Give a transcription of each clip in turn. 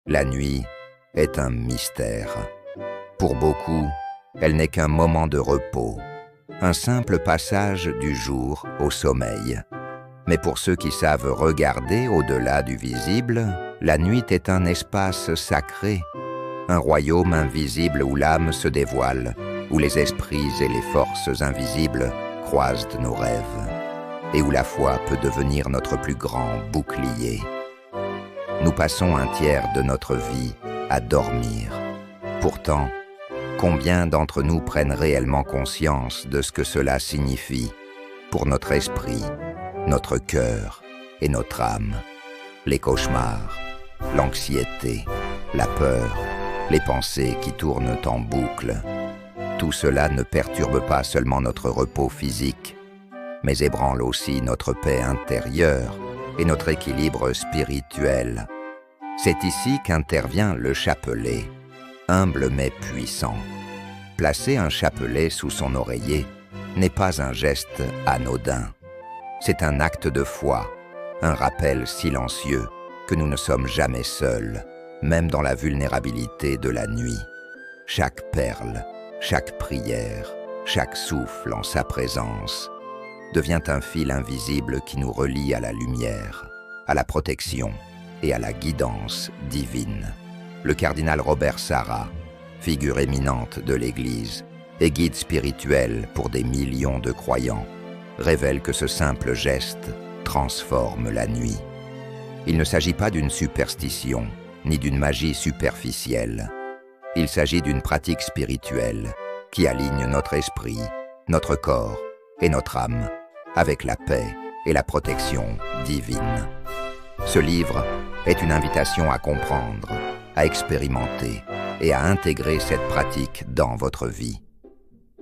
La nuit est un mystère. Pour beaucoup, elle n'est qu'un moment de repos, un simple passage du jour au sommeil. Mais pour ceux qui savent regarder au-delà du visible, la nuit est un espace sacré, un royaume invisible où l'âme se dévoile, où les esprits et les forces invisibles croisent nos rêves, et où la foi peut devenir notre plus grand bouclier. Nous passons un tiers de notre vie à dormir. Pourtant, combien d'entre nous prennent réellement conscience de ce que cela signifie pour notre esprit, notre cœur et notre âme? Les cauchemars, l'anxiété, la peur, les pensées qui tournent en boucle. Tout cela ne perturbe pas seulement notre repos physique, mais ébranle aussi notre paix intérieure et notre équilibre spirituel. C'est ici qu'intervient le chapelet, humble mais puissant. Placer un chapelet sous son oreiller n'est pas un geste anodin. C'est un acte de foi, un rappel silencieux que nous ne sommes jamais seuls, même dans la vulnérabilité de la nuit. Chaque perle, chaque prière, chaque souffle en sa présence devient un fil invisible qui nous relie à la lumière, à la protection et à la guidance divine. Le cardinal Robert Sarah, figure éminente de l'Église et guide spirituel pour des millions de croyants, révèle que ce simple geste transforme la nuit. Il ne s'agit pas d'une superstition, ni d'une magie superficielle. Il s'agit d'une pratique spirituelle qui aligne notre esprit, notre corps et notre âme avec la paix et la protection divine. Ce livre est une invitation à comprendre, à expérimenter et à intégrer cette pratique dans votre vie.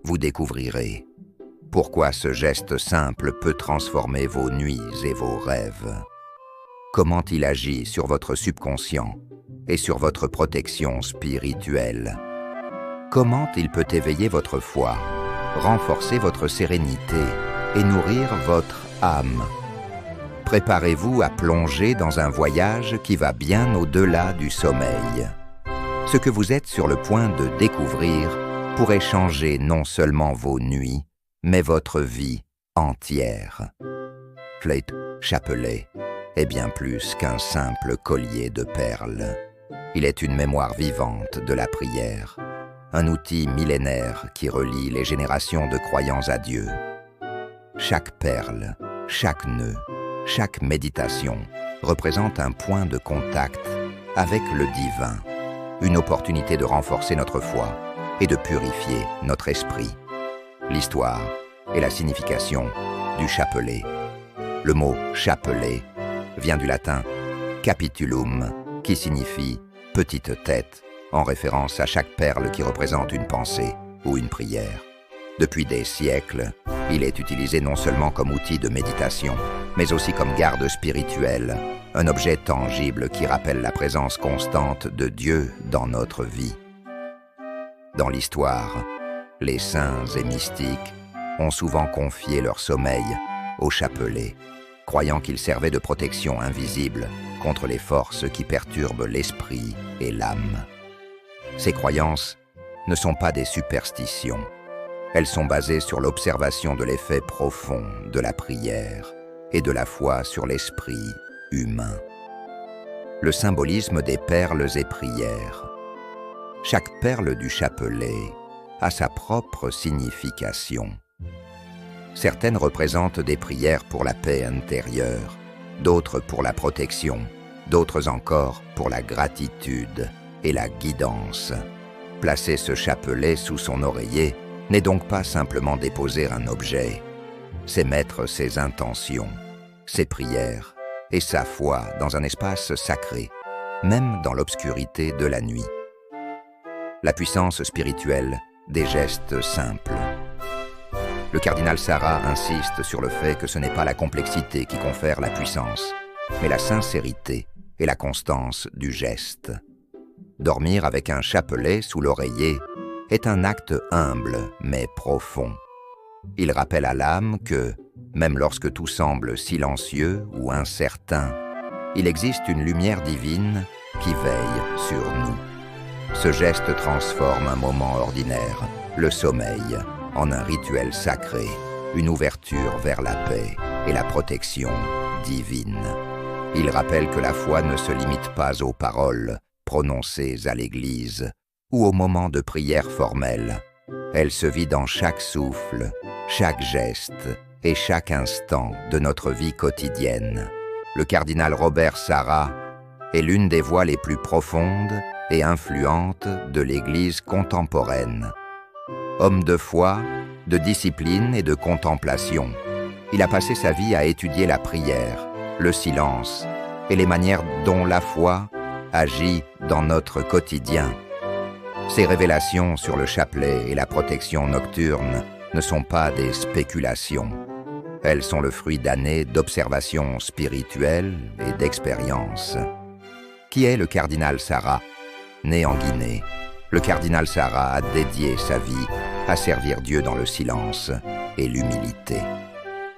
Vous découvrirez pourquoi ce geste simple peut transformer vos nuits et vos rêves. Comment il agit sur votre subconscient et sur votre protection spirituelle. Comment il peut éveiller votre foi, renforcer votre sérénité et nourrir votre âme. Préparez-vous à plonger dans un voyage qui va bien au-delà du sommeil. Ce que vous êtes sur le point de découvrir pourrait changer non seulement vos nuits, mais votre vie entière. Flûte, chapelet est bien plus qu'un simple collier de perles. Il est une mémoire vivante de la prière, un outil millénaire qui relie les générations de croyants à Dieu. Chaque perle, chaque nœud, chaque méditation représente un point de contact avec le divin, une opportunité de renforcer notre foi et de purifier notre esprit. L'histoire et la signification du chapelet. Le mot chapelet vient du latin capitulum, qui signifie petite tête, en référence à chaque perle qui représente une pensée ou une prière. Depuis des siècles, il est utilisé non seulement comme outil de méditation, mais aussi comme garde spirituelle, un objet tangible qui rappelle la présence constante de Dieu dans notre vie. Dans l'histoire, les saints et mystiques ont souvent confié leur sommeil au chapelet, croyant qu'il servait de protection invisible contre les forces qui perturbent l'esprit et l'âme. Ces croyances ne sont pas des superstitions. Elles sont basées sur l'observation de l'effet profond de la prière et de la foi sur l'esprit humain. Le symbolisme des perles et prières. Chaque perle du chapelet a sa propre signification. Certaines représentent des prières pour la paix intérieure, d'autres pour la protection, d'autres encore pour la gratitude et la guidance. Placer ce chapelet sous son oreiller n'est donc pas simplement déposer un objet, c'est mettre ses intentions, ses prières et sa foi dans un espace sacré, même dans l'obscurité de la nuit. La puissance spirituelle des gestes simples. Le cardinal Sarah insiste sur le fait que ce n'est pas la complexité qui confère la puissance, mais la sincérité et la constance du geste. Dormir avec un chapelet sous l'oreiller est un acte humble mais profond. Il rappelle à l'âme que, même lorsque tout semble silencieux ou incertain, il existe une lumière divine qui veille sur nous. Ce geste transforme un moment ordinaire, le sommeil, en un rituel sacré, une ouverture vers la paix et la protection divine. Il rappelle que la foi ne se limite pas aux paroles prononcées à l'église ou aux moments de prière formelle. Elle se vit dans chaque souffle, chaque geste et chaque instant de notre vie quotidienne. Le cardinal Robert Sarah est l'une des voix les plus profondes et influentes de l'Église contemporaine. Homme de foi, de discipline et de contemplation, il a passé sa vie à étudier la prière, le silence et les manières dont la foi agit dans notre quotidien. Ses révélations sur le chapelet et la protection nocturne ne sont pas des spéculations. Elles sont le fruit d'années d'observation spirituelle et d'expérience. Qui est le cardinal Sarah? Né en Guinée, le cardinal Sarah a dédié sa vie à servir Dieu dans le silence et l'humilité.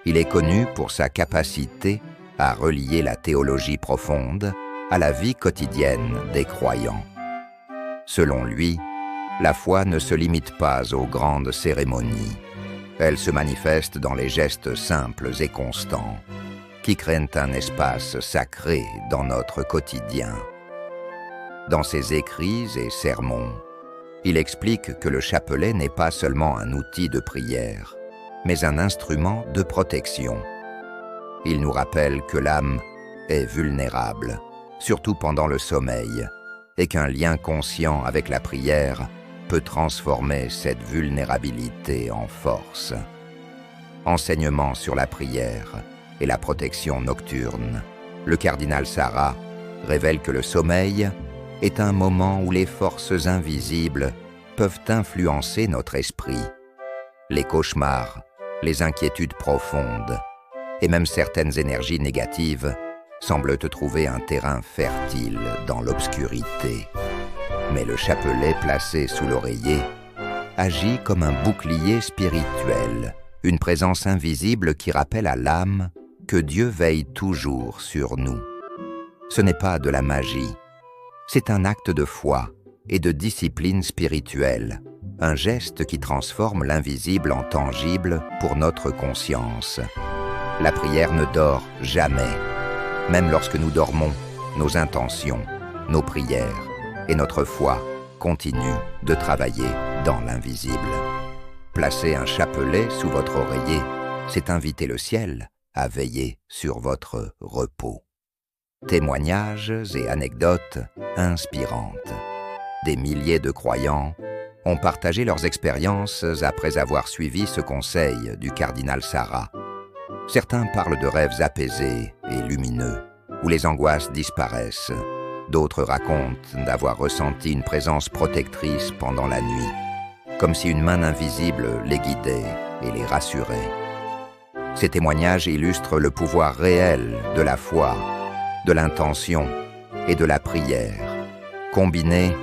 Il est connu pour sa capacité à relier la théologie profonde à la vie quotidienne des croyants. Selon lui, la foi ne se limite pas aux grandes cérémonies. Elle se manifeste dans les gestes simples et constants, qui créent un espace sacré dans notre quotidien. Dans ses écrits et sermons, il explique que le chapelet n'est pas seulement un outil de prière, mais un instrument de protection. Il nous rappelle que l'âme est vulnérable, surtout pendant le sommeil, et qu'un lien conscient avec la prière peut transformer cette vulnérabilité en force. Enseignement sur la prière et la protection nocturne, le cardinal Sarah révèle que le sommeil est un moment où les forces invisibles peuvent influencer notre esprit. Les cauchemars, les inquiétudes profondes et même certaines énergies négatives semblent trouver un terrain fertile dans l'obscurité. Mais le chapelet placé sous l'oreiller agit comme un bouclier spirituel, une présence invisible qui rappelle à l'âme que Dieu veille toujours sur nous. Ce n'est pas de la magie, c'est un acte de foi et de discipline spirituelle, un geste qui transforme l'invisible en tangible pour notre conscience. La prière ne dort jamais. Même lorsque nous dormons, nos intentions, nos prières et notre foi continuent de travailler dans l'invisible. Placer un chapelet sous votre oreiller, c'est inviter le ciel à veiller sur votre repos. Témoignages et anecdotes inspirantes. Des milliers de croyants ont partagé leurs expériences après avoir suivi ce conseil du cardinal Sarah. Certains parlent de rêves apaisés et lumineux, où les angoisses disparaissent. D'autres racontent d'avoir ressenti une présence protectrice pendant la nuit, comme si une main invisible les guidait et les rassurait. Ces témoignages illustrent le pouvoir réel de la foi, de l'intention et de la prière, combinés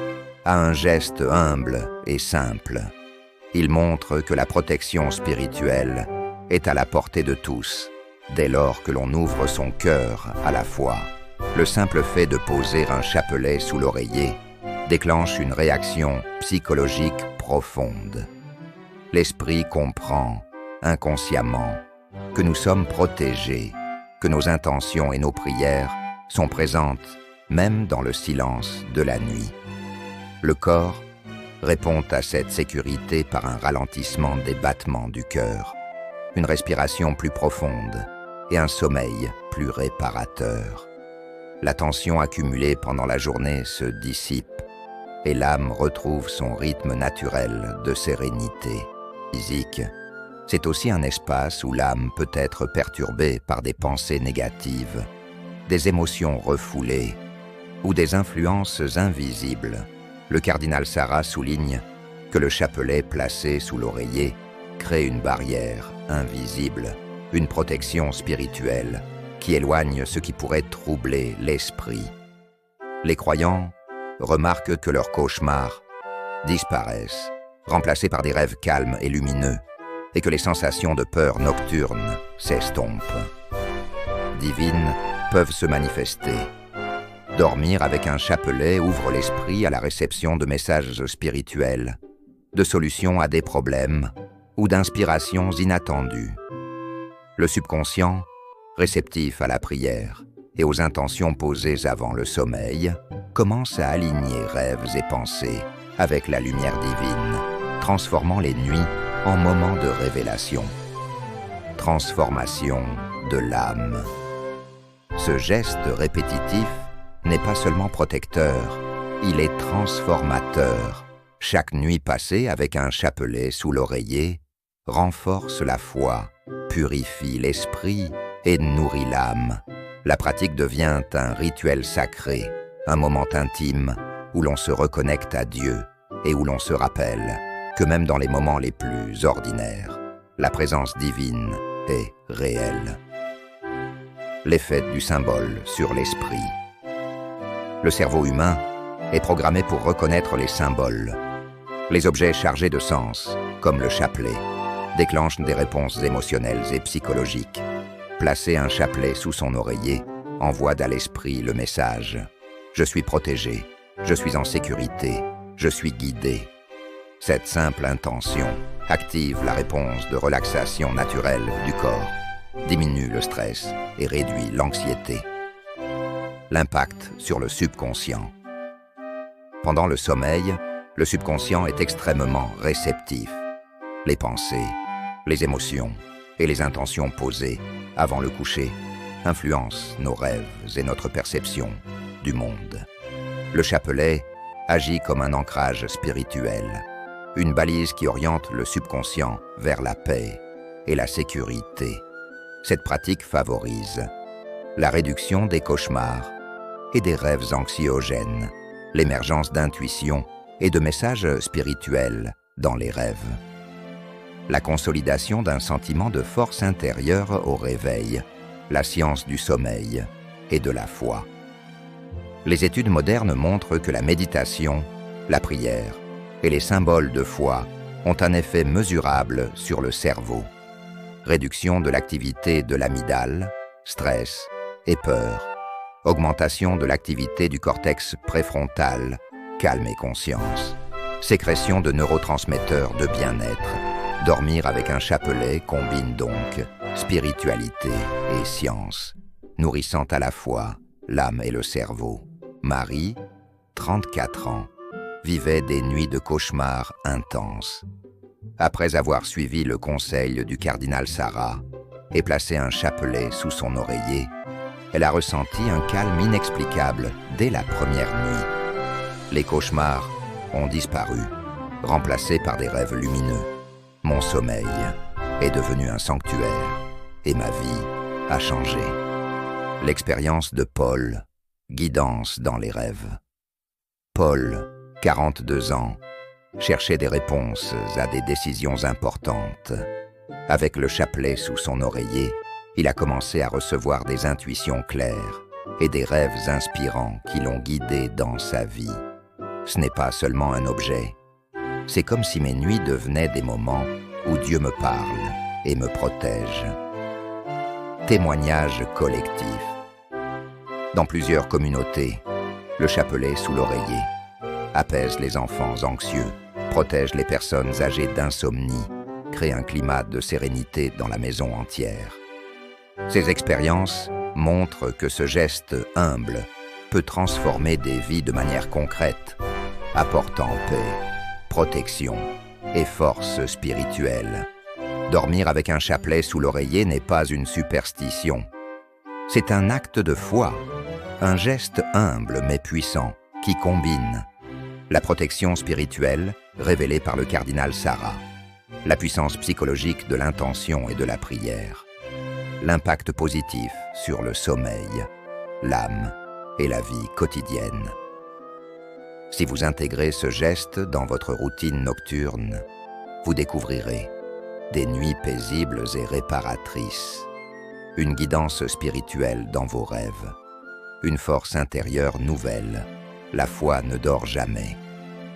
à un geste humble et simple. Ils montrent que la protection spirituelle est à la portée de tous, dès lors que l'on ouvre son cœur à la foi. Le simple fait de poser un chapelet sous l'oreiller déclenche une réaction psychologique profonde. L'esprit comprend, inconsciemment, que nous sommes protégés, que nos intentions et nos prières sont présentes même dans le silence de la nuit. Le corps répond à cette sécurité par un ralentissement des battements du cœur, une respiration plus profonde et un sommeil plus réparateur. La tension accumulée pendant la journée se dissipe et l'âme retrouve son rythme naturel de sérénité physique. C'est aussi un espace où l'âme peut être perturbée par des pensées négatives, des émotions refoulées ou des influences invisibles. Le cardinal Sarah souligne que le chapelet placé sous l'oreiller crée une barrière invisible, une protection spirituelle qui éloigne ce qui pourrait troubler l'esprit. Les croyants remarquent que leurs cauchemars disparaissent, remplacés par des rêves calmes et lumineux, et que les sensations de peur nocturne s'estompent. Divines peuvent se manifester. Dormir avec un chapelet ouvre l'esprit à la réception de messages spirituels, de solutions à des problèmes ou d'inspirations inattendues. Le subconscient, réceptif à la prière et aux intentions posées avant le sommeil, commence à aligner rêves et pensées avec la lumière divine, transformant les nuits en moments de révélation. Transformation de l'âme. Ce geste répétitif n'est pas seulement protecteur, il est transformateur. Chaque nuit passée avec un chapelet sous l'oreiller renforce la foi, purifie l'esprit et nourrit l'âme. La pratique devient un rituel sacré, un moment intime où l'on se reconnecte à Dieu et où l'on se rappelle que même dans les moments les plus ordinaires, la présence divine est réelle. L'effet du symbole sur l'esprit. Le cerveau humain est programmé pour reconnaître les symboles. Les objets chargés de sens, comme le chapelet, déclenchent des réponses émotionnelles et psychologiques. Placer un chapelet sous son oreiller envoie à l'esprit le message « Je suis protégé, je suis en sécurité, je suis guidé ». Cette simple intention active la réponse de relaxation naturelle du corps, diminue le stress et réduit l'anxiété. L'impact sur le subconscient. Pendant le sommeil, le subconscient est extrêmement réceptif. Les pensées, les émotions et les intentions posées avant le coucher influencent nos rêves et notre perception du monde. Le chapelet agit comme un ancrage spirituel, une balise qui oriente le subconscient vers la paix et la sécurité. Cette pratique favorise la réduction des cauchemars et des rêves anxiogènes, l'émergence d'intuitions et de messages spirituels dans les rêves. La consolidation d'un sentiment de force intérieure au réveil, la science du sommeil et de la foi. Les études modernes montrent que la méditation, la prière et les symboles de foi ont un effet mesurable sur le cerveau. Réduction de l'activité de l'amygdale, stress et peur. Augmentation de l'activité du cortex préfrontal, calme et conscience. Sécrétion de neurotransmetteurs de bien-être. Dormir avec un chapelet combine donc spiritualité et science, nourrissant à la fois l'âme et le cerveau. Marie, 34 ans, vivait des nuits de cauchemars intenses. Après avoir suivi le conseil du cardinal Sarah et placé un chapelet sous son oreiller, elle a ressenti un calme inexplicable dès la première nuit. Les cauchemars ont disparu, remplacés par des rêves lumineux. Mon sommeil est devenu un sanctuaire et ma vie a changé. L'expérience de Paul, guidance dans les rêves. Paul, 42 ans, cherchait des réponses à des décisions importantes. Avec le chapelet sous son oreiller, il a commencé à recevoir des intuitions claires et des rêves inspirants qui l'ont guidé dans sa vie. Ce n'est pas seulement un objet. C'est comme si mes nuits devenaient des moments où Dieu me parle et me protège. Témoignage collectif. Dans plusieurs communautés, le chapelet sous l'oreiller apaise les enfants anxieux, protège les personnes âgées d'insomnie, crée un climat de sérénité dans la maison entière. Ces expériences montrent que ce geste humble peut transformer des vies de manière concrète, apportant paix, protection et force spirituelle. Dormir avec un chapelet sous l'oreiller n'est pas une superstition. C'est un acte de foi, un geste humble mais puissant qui combine la protection spirituelle révélée par le cardinal Sarah, la puissance psychologique de l'intention et de la prière, l'impact positif sur le sommeil, l'âme et la vie quotidienne. Si vous intégrez ce geste dans votre routine nocturne, vous découvrirez des nuits paisibles et réparatrices, une guidance spirituelle dans vos rêves, une force intérieure nouvelle. La foi ne dort jamais.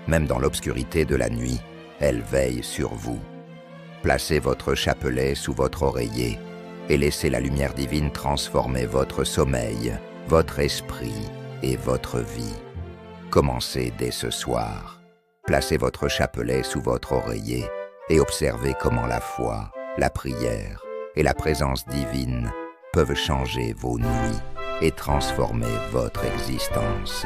Même dans l'obscurité de la nuit, elle veille sur vous. Placez votre chapelet sous votre oreiller et laissez la lumière divine transformer votre sommeil, votre esprit et votre vie. Commencez dès ce soir. Placez votre chapelet sous votre oreiller et observez comment la foi, la prière et la présence divine peuvent changer vos nuits et transformer votre existence.